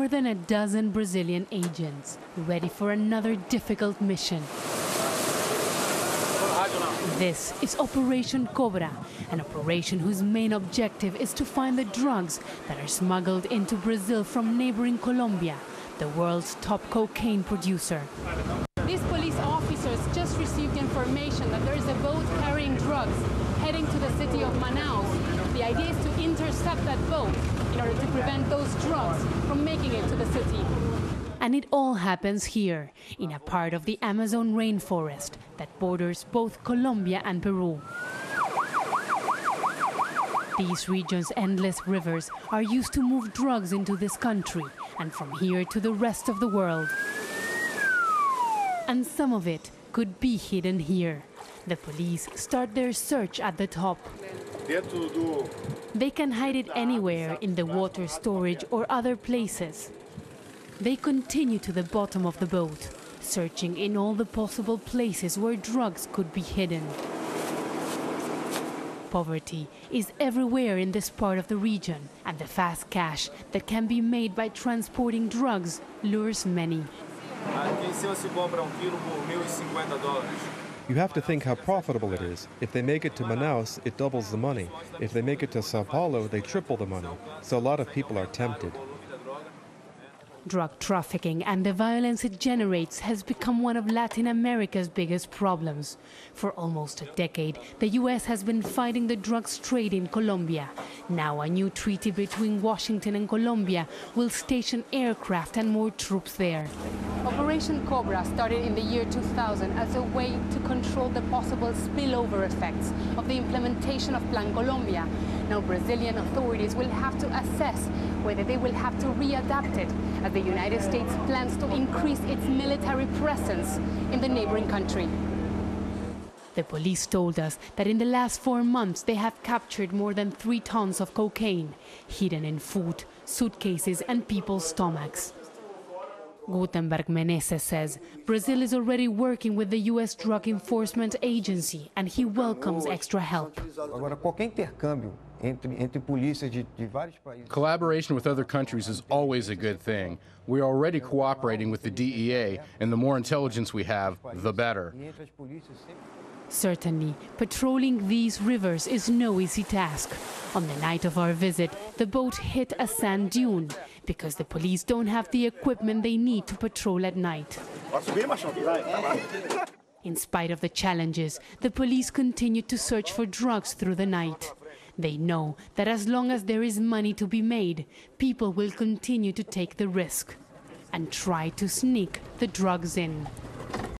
more than a dozen Brazilian agents, ready for another difficult mission. This is Operation Cobra, an operation whose main objective is to find the drugs that are smuggled into Brazil from neighboring Colombia, the world's top cocaine producer. These police officers just received information that there is a boat carrying drugs heading to the city of Manaus. The idea is to intercept that boat in order to prevent those drugs from making it to the city. And it all happens here, in a part of the Amazon rainforest that borders both Colombia and Peru. These regions' endless rivers are used to move drugs into this country and from here to the rest of the world. And some of it could be hidden here. The police start their search at the top. They can hide it anywhere in the water storage or other places. They continue to the bottom of the boat, searching in all the possible places where drugs could be hidden. Poverty is everywhere in this part of the region, and the fast cash that can be made by transporting drugs lures many. You have to think how profitable it is. If they make it to Manaus, it doubles the money. If they make it to Sao Paulo, they triple the money. So a lot of people are tempted. Drug trafficking and the violence it generates has become one of Latin America's biggest problems. For almost a decade, the U.S. has been fighting the drugs trade in Colombia. Now a new treaty between Washington and Colombia will station aircraft and more troops there. Operation Cobra started in the year 2000 as a way to control the possible spillover effects of the implementation of Plan Colombia. Now Brazilian authorities will have to assess whether they will have to readapt it, as the United States plans to increase its military presence in the neighboring country. The police told us that in the last 4 months they have captured more than 3 tons of cocaine, hidden in food, suitcases and people's stomachs. Gutenberg Menezes says Brazil is already working with the U.S. Drug Enforcement Agency and he welcomes extra help. Collaboration with other countries is always a good thing. We are already cooperating with the DEA, and the more intelligence we have, the better. Certainly, patrolling these rivers is no easy task. On the night of our visit, the boat hit a sand dune because the police don't have the equipment they need to patrol at night. In spite of the challenges, the police continue to search for drugs through the night. They know that as long as there is money to be made, people will continue to take the risk and try to sneak the drugs in.